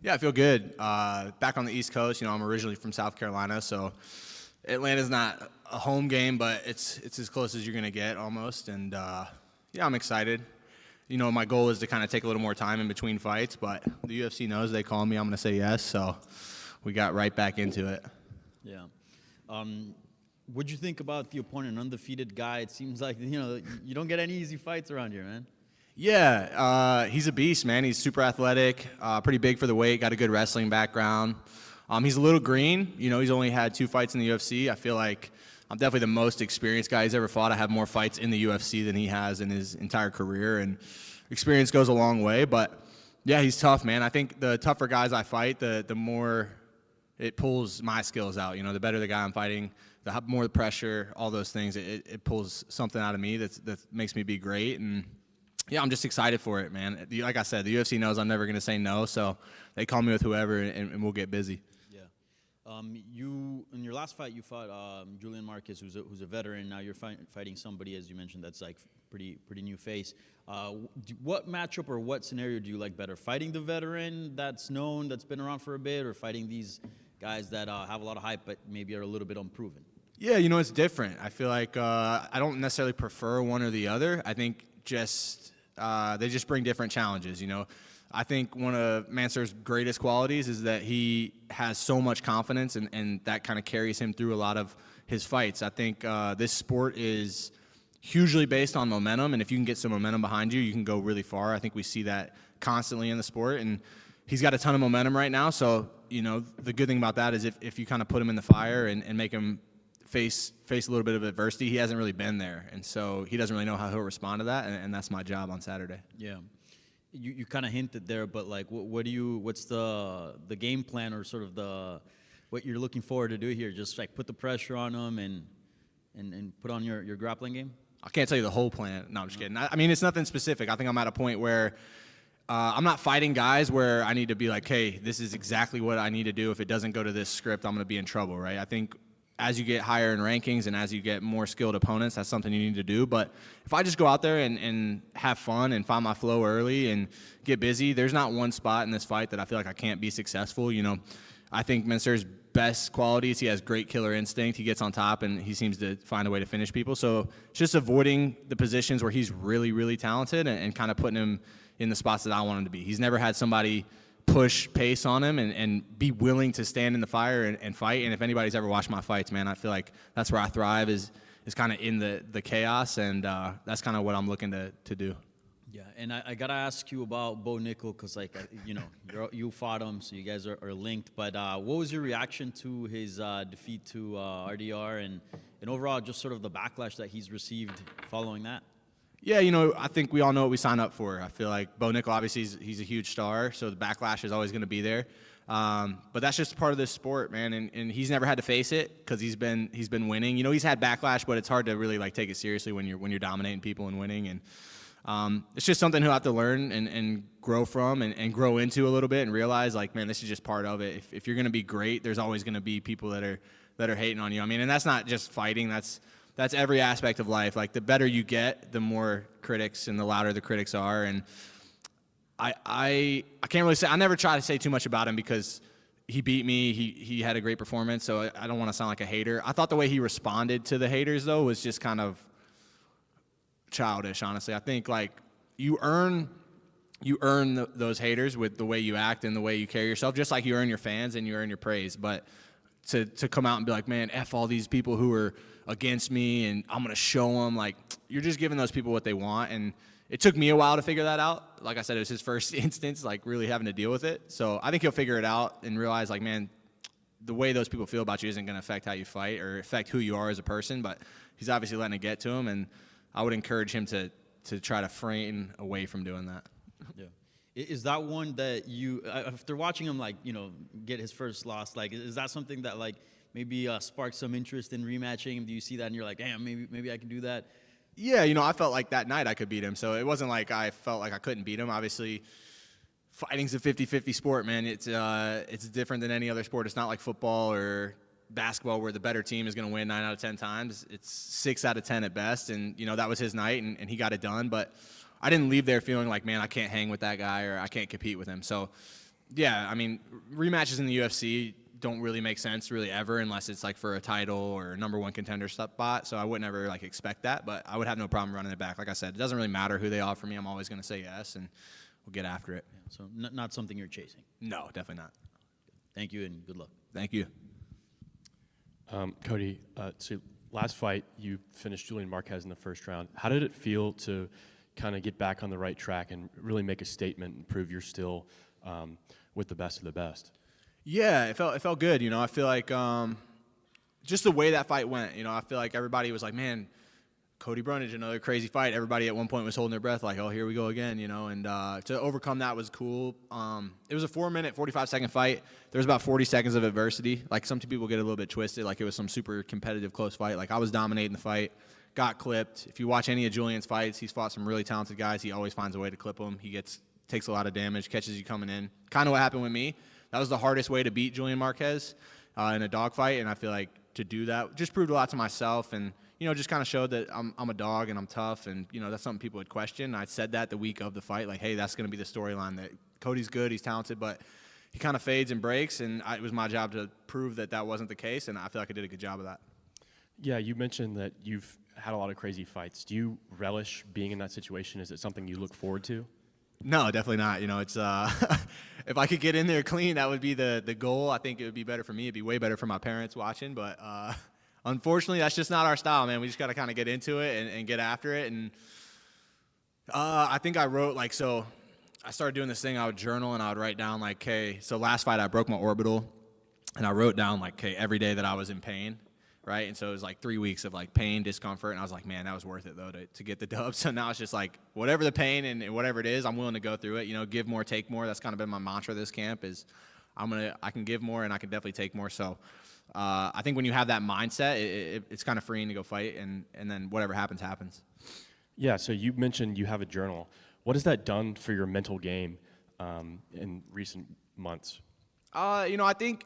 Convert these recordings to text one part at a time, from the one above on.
Yeah, I feel good. Back on the East Coast, I'm originally from South Carolina, so Atlanta's not a home game, but it's as close as you're gonna get almost. And yeah, I'm excited. My goal is to kind of take a little more time in between fights, but the UFC knows they call me. I'm gonna say yes, so we got right back into it. Yeah. What'd you think about the opponent, undefeated guy? It seems like you don't get any easy fights around here, man. Yeah, he's a beast, man. He's super athletic, pretty big for the weight, got a good wrestling background. He's a little green. He's only had 2 fights in the UFC. I feel like I'm definitely the most experienced guy he's ever fought. I have more fights in the UFC than he has in his entire career, and experience goes a long way. But, yeah, he's tough, man. I think the tougher guys I fight, the more it pulls my skills out. The better the guy I'm fighting, the more the pressure, all those things, it pulls something out of me that makes me be great. And yeah, I'm just excited for it, man. Like I said, the UFC knows I'm never going to say no, so they call me with whoever, and we'll get busy. Yeah. You in your last fight, you fought Julian Marquez, who's a veteran. Now you're fighting somebody, as you mentioned, that's like pretty new face. What matchup or what scenario do you like better? Fighting the veteran that's known, that's been around for a bit, or fighting these guys that have a lot of hype but maybe are a little bit unproven? Yeah, it's different. I feel like I don't necessarily prefer one or the other. I think they just bring different challenges. I think one of Mansur's greatest qualities is that he has so much confidence, and that kind of carries him through a lot of his fights. I think this sport is hugely based on momentum, and if you can get some momentum behind you, you can go really far. I think we see that constantly in the sport, and he's got a ton of momentum right now. So, the good thing about that is if you kind of put him in the fire and make him face a little bit of adversity, he hasn't really been there, and so he doesn't really know how he'll respond to that, and that's my job on Saturday. Yeah, you kind of hinted there, but like, what's the game plan, or sort of what you're looking forward to do here? Just like put the pressure on him and put on your grappling game. I can't tell you the whole plan. No, I'm just kidding. I mean, it's nothing specific. I think I'm at a point where I'm not fighting guys where I need to be like, hey, this is exactly what I need to do. If it doesn't go to this script, I'm going to be in trouble, right? I think as you get higher in rankings and as you get more skilled opponents, that's something you need to do. But if I just go out there and have fun and find my flow early and get busy, there's not one spot in this fight that I feel like I can't be successful. I think Mansur's best qualities, he has great killer instinct. He gets on top, and he seems to find a way to finish people. So just avoiding the positions where he's really, really talented and kind of putting him in the spots that I want him to be. He's never had somebody push pace on him and be willing to stand in the fire and fight. And if anybody's ever watched my fights, man, I feel like that's where I thrive is kind of in the chaos, and that's kind of what I'm looking to do. Yeah, and I gotta ask you about Bo Nickel, because you fought him, so you guys are linked. But what was your reaction to his defeat to RDR, and overall just sort of the backlash that he's received following that? Yeah, I think we all know what we signed up for. I feel like Bo Nickel, obviously, he's a huge star, so the backlash is always going to be there. But that's just part of this sport, man, and he's never had to face it because he's been winning. He's had backlash, but it's hard to really take it seriously when you're dominating people and winning. And it's just something he'll have to learn and grow from and grow into a little bit and realize, man, this is just part of it. If you're going to be great, there's always going to be people that are hating on you. I mean, and that's not just fighting. That's every aspect of life. Like, the better you get, the more critics and the louder the critics are. And I can't really say. I never try to say too much about him because he beat me. He had a great performance, so I don't want to sound like a hater. I thought the way he responded to the haters, though, was just kind of childish, honestly. I think, you earn those haters with the way you act and the way you carry yourself, just like you earn your fans and you earn your praise. But to come out and be like, man, F all these people who are against me and I'm going to show them, you're just giving those people what they want. And it took me a while to figure that out. Like I said, it was his first instance, really having to deal with it. So I think he'll figure it out and realize, man, the way those people feel about you isn't going to affect how you fight or affect who you are as a person. But he's obviously letting it get to him, and I would encourage him to try to frame away from doing that. Yeah. Is that one that you, after watching him, get his first loss, is that something that, maybe sparked some interest in rematching him? Do you see that and you're like, damn, maybe I can do that? Yeah, I felt like that night I could beat him. So it wasn't like I felt like I couldn't beat him. Obviously, fighting's a 50-50 sport, man. It's different than any other sport. It's not like football or basketball where the better team is going to win 9 out of 10 times. It's 6 out of 10 at best, and that was his night, and he got it done. But I didn't leave there feeling like, man, I can't hang with that guy or I can't compete with him. So Yeah, I mean, rematches in the UFC don't really make sense really ever unless it's like for a title or a number one contender spot. So I would never like expect that, but I would have no problem running it back. Like I said, it doesn't really matter who they offer me. I'm always going to say yes, and we'll get after it. Yeah, so not something you're chasing. No, definitely not. Thank you and good luck. Thank you. Cody, so last fight, you finished Julian Marquez in the first round. How did it feel to kind of get back on the right track and really make a statement and prove you're still with the best of the best? Yeah, it felt good. You know, I feel like just the way that fight went. You know, I feel like everybody was like, man, Cody Brundage, another crazy fight. Everybody at one point was holding their breath like, oh, here we go again, you know, and to overcome that was cool. It was a 4-minute, 45-second fight. There was about 40 seconds of adversity. Like, some people get a little bit twisted, like it was some super competitive, close fight. Like, I was dominating the fight, got clipped. If you watch any of Julian's fights, he's fought some really talented guys. He always finds a way to clip them. He takes a lot of damage, catches you coming in. Kind of what happened with me. That was the hardest way to beat Julian Marquez in a dogfight, and I feel like to do that just proved a lot to myself, and you know, just kind of showed that I'm a dog and I'm tough, and you know, that's something people would question. I said that the week of the fight, like, hey, that's going to be the storyline, that Cody's good, he's talented, but he kind of fades and breaks, and it was my job to prove that that wasn't the case, and I feel like I did a good job of that. Yeah, you mentioned that you've had a lot of crazy fights. Do you relish being in that situation? Is it something you look forward to? No, definitely not. You know, it's if I could get in there clean, that would be the goal. I think it would be better for me. It'd be way better for my parents watching, but unfortunately, that's just not our style, man. We just got to kind of get into it and get after it. And I think I wrote, like, so I started doing this thing. I would journal and I would write down, like, okay, so last fight I broke my orbital, and I wrote down, like, okay, every day that I was in pain. Right, and so it was like 3 weeks of like pain, discomfort, and I was like, man, that was worth it though to get the dub. So now it's just like whatever the pain and whatever it is, I'm willing to go through it. You know, give more, take more. That's kind of been my mantra this camp is I can give more and I can definitely take more. So I think when you have that mindset, it's kind of freeing to go fight, and then whatever happens, happens. Yeah. So you mentioned you have a journal. What has that done for your mental game in recent months? You know, I think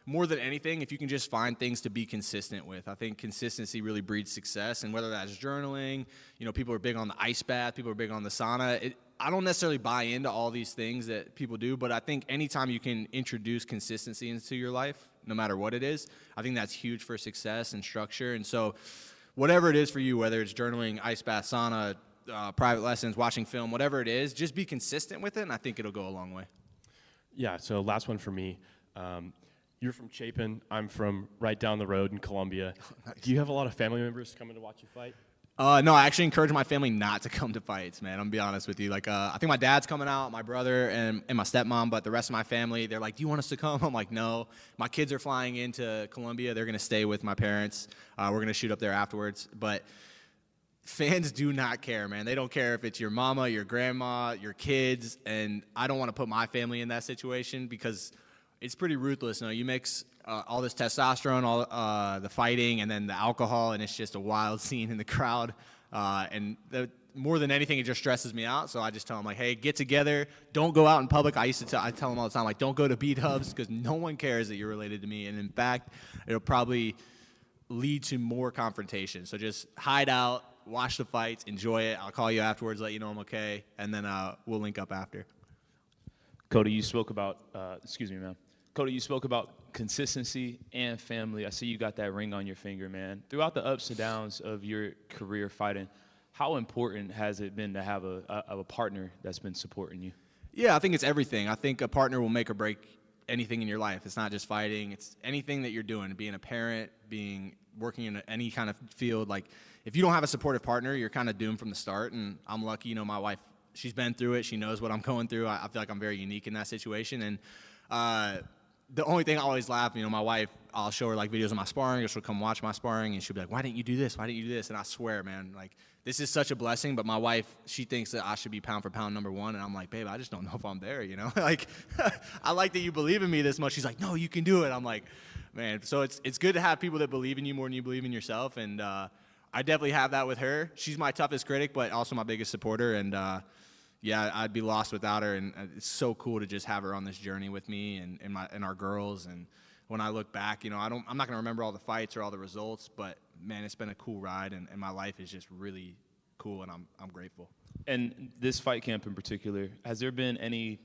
more than anything, if you can just find things to be consistent with, I think consistency really breeds success. And whether that's journaling, you know, people are big on the ice bath, people are big on the sauna. I don't necessarily buy into all these things that people do, but I think anytime you can introduce consistency into your life, no matter what it is, I think that's huge for success and structure. And so whatever it is for you, whether it's journaling, ice bath, sauna, private lessons, watching film, whatever it is, just be consistent with it, and I think it'll go a long way. Yeah, so last one for me. You're from Chapin. I'm from right down the road in Columbia. Nice. Do you have a lot of family members coming to watch you fight? No, I actually encourage my family not to come to fights, man. I'm going to be honest with you. Like, I think my dad's coming out, my brother, and my stepmom, but the rest of my family, they're like, do you want us to come? I'm like, no. My kids are flying into Columbia. They're going to stay with my parents. We're going to shoot up there afterwards. But fans do not care, man. They don't care if it's your mama, your grandma, your kids, and I don't want to put my family in that situation because it's pretty ruthless. You know, you mix all this testosterone, all the fighting, and then the alcohol, and it's just a wild scene in the crowd. More than anything, it just stresses me out. So I just tell them, like, hey, get together. Don't go out in public. I tell them all the time, like, don't go to B-dubs because no one cares that you're related to me. And in fact, it'll probably lead to more confrontation. So just hide out, watch the fights, enjoy it. I'll call you afterwards, let you know I'm okay, and then we'll link up after. Cody, you spoke about, excuse me, ma'am. Cody, you spoke about consistency and family. I see you got that ring on your finger, man. Throughout the ups and downs of your career fighting, how important has it been to have a partner that's been supporting you? Yeah, I think it's everything. I think a partner will make or break anything in your life. It's not just fighting. It's anything that you're doing, being a parent, working in any kind of field. Like, if you don't have a supportive partner, you're kind of doomed from the start. And I'm lucky, you know, my wife, she's been through it. She knows what I'm going through. I feel like I'm very unique in that situation. And the only thing I always laugh, you know, my wife, I'll show her like videos of my sparring, or she'll come watch my sparring, and she'll be like, why didn't you do this? Why didn't you do this? And I swear, man, like, this is such a blessing, but my wife, she thinks that I should be pound for pound number one, and I'm like, babe, I just don't know if I'm there, you know? Like, I like that you believe in me this much. She's like, no, you can do it. I'm like, man, so it's good to have people that believe in you more than you believe in yourself, and I definitely have that with her. She's my toughest critic, but also my biggest supporter, and yeah, I'd be lost without her, and it's so cool to just have her on this journey with me and our girls. And when I look back, you know, I'm not gonna remember all the fights or all the results, but man, it's been a cool ride, and my life is just really cool, and I'm grateful. And this fight camp in particular, has there been any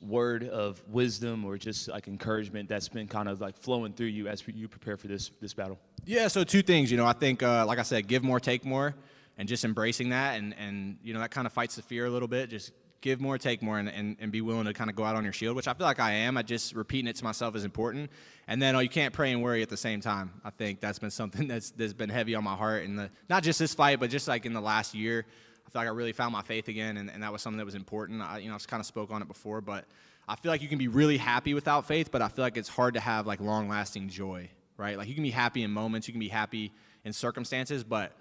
word of wisdom or just like encouragement that's been kind of like flowing through you as you prepare for this battle? Yeah, so two things. I think, like I said, give more, take more, and just embracing that. And that kind of fights the fear a little bit. Just give more, take more, and be willing to kind of go out on your shield, which I feel like I am. I just repeating it to myself is important. And then, you can't pray and worry at the same time. I think that's been something that's been heavy on my heart. And not just this fight, but just like in the last year, I feel like I really found my faith again, and that was something that was important. I kind of spoke on it before, but I feel like you can be really happy without faith, but I feel like it's hard to have like long-lasting joy, right? Like you can be happy in moments, you can be happy in circumstances, but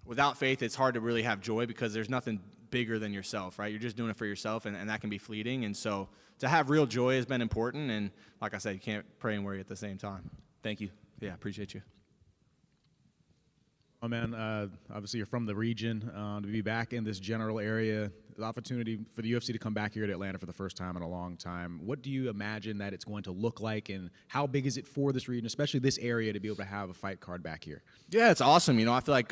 without faith, it's hard to really have joy because there's nothing bigger than yourself, right? You're just doing it for yourself, and that can be fleeting. And so to have real joy has been important, and like I said, you can't pray and worry at the same time. Thank you. Yeah, appreciate you. Oh, man, obviously you're from the region. To be back in this general area, the opportunity for the UFC to come back here to Atlanta for the first time in a long time. What do you imagine that it's going to look like, and how big is it for this region, especially this area, to be able to have a fight card back here? Yeah, it's awesome. I feel like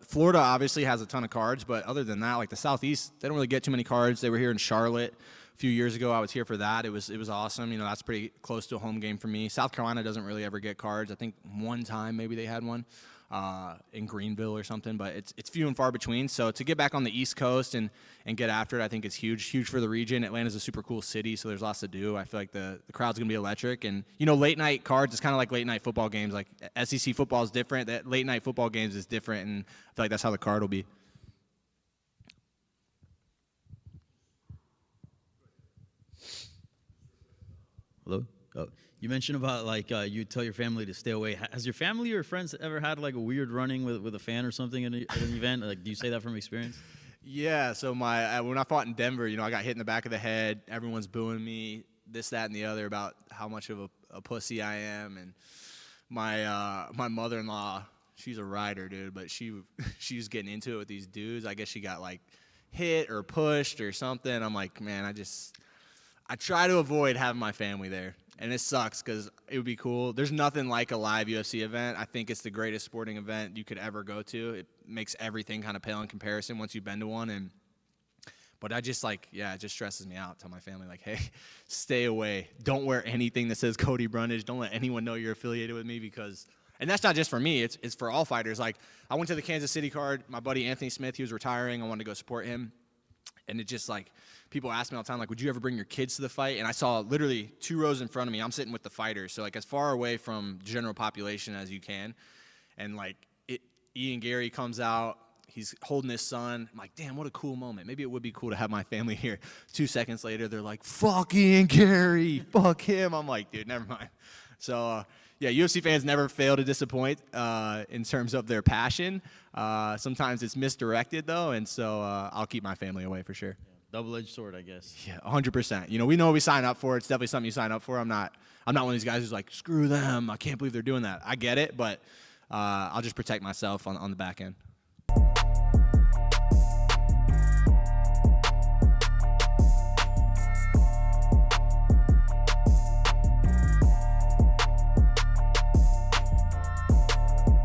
Florida obviously has a ton of cards, but other than that, like the Southeast, they don't really get too many cards. They were here in Charlotte a few years ago. I was here for that. It was awesome. That's pretty close to a home game for me. South Carolina doesn't really ever get cards. I think one time maybe they had one. In Greenville or something, but it's few and far between. So to get back on the East Coast and get after it, I think it's huge for the region. Atlanta's a super cool city, so there's lots to do. I feel like the crowd's gonna be electric, and late night cards is kind of like late night football games. Like SEC football is different. That late night football games is different, and I feel like that's how the card will be. Hello? Oh, you mentioned about like you tell your family to stay away. Has your family or friends ever had like a weird running with a fan or something at an event? Like, do you say that from experience? Yeah, so when I fought in Denver, I got hit in the back of the head. Everyone's booing me, this, that, and the other about how much of a pussy I am. And my mother-in-law, she's a rider, dude, but she was getting into it with these dudes. I guess she got like hit or pushed or something. I'm like, man, I try to avoid having my family there. And it sucks because it would be cool. There's nothing like a live UFC event. I think it's the greatest sporting event you could ever go to. It makes everything kind of pale in comparison once you've been to one. But I just it just stresses me out. Tell my family, like, hey, stay away. Don't wear anything that says Cody Brundage. Don't let anyone know you're affiliated with me because – and that's not just for me. It's for all fighters. Like, I went to the Kansas City card. My buddy Anthony Smith, he was retiring. I wanted to go support him. And it just like people ask me all the time, like, would you ever bring your kids to the fight? And I saw literally 2 rows in front of me. I'm sitting with the fighters, so like as far away from general population as you can. And like Ian Gary comes out, he's holding his son. I'm like, damn, what a cool moment. Maybe it would be cool to have my family here. 2 seconds later, they're like, fuck Ian Gary, fuck him. I'm like, dude, never mind. So yeah, UFC fans never fail to disappoint in terms of their passion. Sometimes it's misdirected, though, and so I'll keep my family away for sure. Yeah, double-edged sword, I guess. Yeah, 100%. We know what we sign up for. It's definitely something you sign up for. I'm not one of these guys who's like, screw them. I can't believe they're doing that. I get it, but I'll just protect myself on the back end.